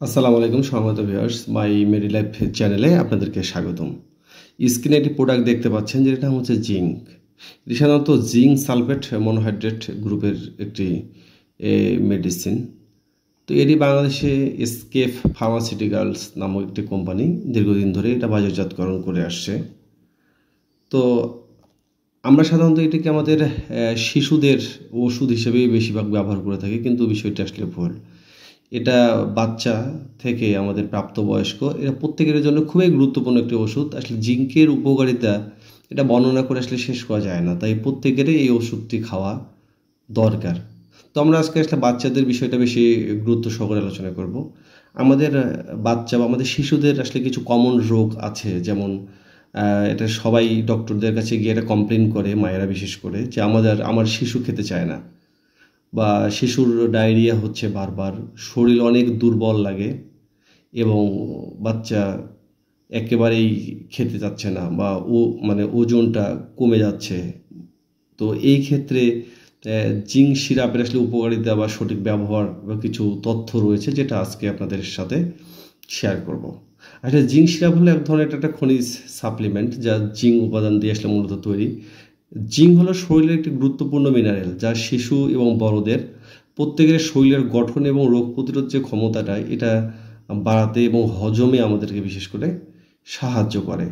আসসালামু আলাইকুম সম্মানিত ভিউয়ার্স মাই মেডি লাইফ চ্যানেলে আপনাদেরকে স্বাগতম। স্ক্রিনে একটি প্রোডাক্ট দেখতে পাচ্ছেন যেটা হচ্ছে জিঙ্ক। এটি সাধারণত জিঙ্ক সালফেট মনোহাইড্রেট গ্রুপের একটি মেডিসিন। তো এটি বাংলাদেশে এসকেপ ফার্মাসিউটিক্যালস নামক একটি কোম্পানি দীর্ঘদিন ধরে এটা বাজারজাতকরণ করে আসছে। তো আমরা সাধারণত এটিকে আমাদের শিশুদের ওষুধ হিসেবেই বেশিরভাগ ব্যবহার করে থাকি, কিন্তু বিষয়টি আসলে ভুল। এটা বাচ্চা থেকে আমাদের প্রাপ্তবয়স্ক এরা প্রত্যেকের জন্য খুবই গুরুত্বপূর্ণ একটি ওষুধ। আসলে জিঙ্কের উপকারিতা এটা বর্ণনা করে আসলে শেষ করা যায় না, তাই প্রত্যেকেরই এই ওষুধটি খাওয়া দরকার। তো আমরা আজকে আসলে বাচ্চাদের বিষয়টা বেশি গুরুত্ব সহকারে আলোচনা করব। আমাদের বাচ্চা বা আমাদের শিশুদের আসলে কিছু কমন রোগ আছে, যেমন এটা সবাই ডক্টরদের কাছে গিয়ে এটা কমপ্লেন করে, মায়েরা বিশেষ করে, যে আমার শিশু খেতে চায় না, বা শিশুর ডায়রিয়া হচ্ছে বারবার, শরীর অনেক দুর্বল লাগে এবং বাচ্চা একেবারেই খেতে চাচ্ছে না, বা ওজনটা কমে যাচ্ছে। তো এই ক্ষেত্রে জিঙ্ক সিরাপের আসলে উপকারিতা বা সঠিক ব্যবহার বা কিছু তথ্য রয়েছে, যেটা আজকে আপনাদের সাথে শেয়ার করব। আসলে জিঙ্ক সিরাপ হলো এক ধরনের একটা খনিজ সাপ্লিমেন্ট, যা জিঙ্ক উপাদান দিয়ে আসলে মূলত তৈরি। জিঙ্ক হলো শরীরের একটি গুরুত্বপূর্ণ মিনারেল, যা শিশু এবং বড়দের প্রত্যেকের শরীরের গঠন এবং রোগ প্রতিরোধ যে ক্ষমতাটা এটা বাড়াতে এবং হজমে আমাদেরকে বিশেষ করে সাহায্য করে।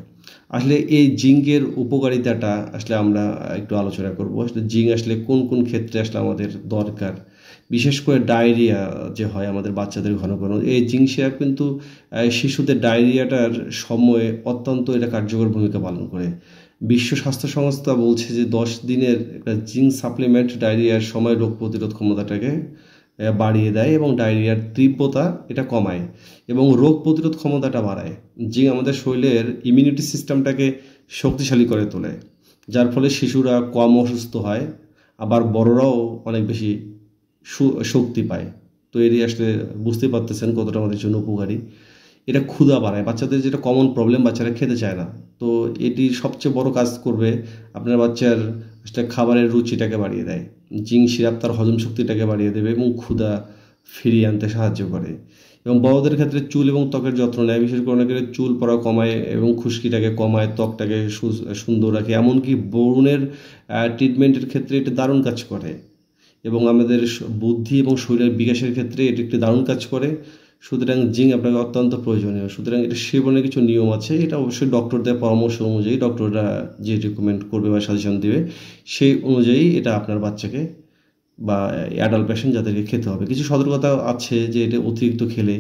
আসলে এই জিঙ্কের উপকারিতাটা আসলে আমরা একটু আলোচনা করব। আসলে জিঙ্ক আসলে কোন কোন ক্ষেত্রে আসলে আমাদের দরকার, বিশেষ করে ডায়রিয়া যে হয় আমাদের বাচ্চাদের ঘন ঘন, এই জিঙ্ক সিরাপ কিন্তু শিশুদের ডায়রিয়াটার সময়ে অত্যন্ত এটা কার্যকর ভূমিকা পালন করে। বিশ্ব স্বাস্থ্য সংস্থা বলছে যে 10 দিনের একটা জিঙ্ক সাপ্লিমেন্ট ডায়রিয়ার সময় রোগ প্রতিরোধ ক্ষমতাটাকে বাড়িয়ে দেয় এবং ডায়রিয়ার তীব্রতা এটা কমায় এবং রোগ প্রতিরোধ ক্ষমতাটা বাড়ায়। জিঙ্ক আমাদের শরীরের ইমিউনিটি সিস্টেমটাকে শক্তিশালী করে তোলে, যার ফলে শিশুরা কম অসুস্থ হয়, আবার বড়রাও অনেক বেশি শক্তি পায়। তো এটি আসলে বুঝতে পারতেছেন কতটা আমাদের জন্য উপকারী। এটা ক্ষুধা বাড়ায়, বাচ্চাদের যেটা কমন প্রবলেম, বাচ্চারা খেতে চায় না। তো এটি সবচেয়ে বড় কাজ করবে, আপনার বাচ্চার আসলে খাবারের রুচিটাকে বাড়িয়ে দেয়। জিঙ্ক সিরাপ তার হজম শক্তিটাকে বাড়িয়ে দেবে এবং ক্ষুধা ফিরিয়ে আনতে সাহায্য করে। এবং বড়দের ক্ষেত্রে চুল এবং ত্বকের যত্ন নেয়, বিশেষ করে অনেকের চুল পড়া কমায় এবং খুশকিটাকে কমায়, ত্বকটাকে সুন্দর রাখে। এমনকি ব্রণের ট্রিটমেন্টের ক্ষেত্রে এটা দারুণ কাজ করে এবং আমাদের বুদ্ধি এবং শরীরের বিকাশের ক্ষেত্রে এটি একটি দারুণ কাজ করে। সুতরাং জিঙ্ক আপনাকে অত্যন্ত প্রয়োজনীয়। সুতরাং এটা সেবনের কিছু নিয়ম আছে, এটা অবশ্যই ডক্টরদের পরামর্শ অনুযায়ী, ডক্টররা যে রিকমেন্ড করবে বা সাজেশন দেবে সেই অনুযায়ী এটা আপনার বাচ্চাকে বা অ্যাডাল্ট পেশেন্ট যাদেরকে খেতে হবে। কিছু সতর্কতা আছে যে এটা অতিরিক্ত খেলে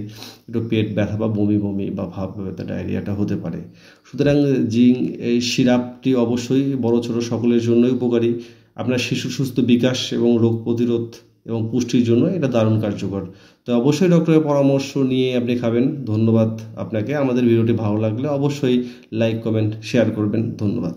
একটু পেট ব্যথা বা বমি বমি বা ভাব ব্যথা, ডায়রিয়াটা হতে পারে। সুতরাং জিঙ্ক এই সিরাপটি অবশ্যই বড় ছোট সকলের জন্যই উপকারী। আপনার শিশুর সুস্থ বিকাশ এবং রোগ প্রতিরোধ এবং পুষ্টির জন্য এটা দারুণ কার্যকর। তো অবশ্যই ডক্টরের পরামর্শ নিয়ে আপনি খাবেন। ধন্যবাদ আপনাকে। আমাদের ভিডিওটি ভালো লাগলে অবশ্যই লাইক, কমেন্ট, শেয়ার করবেন। ধন্যবাদ।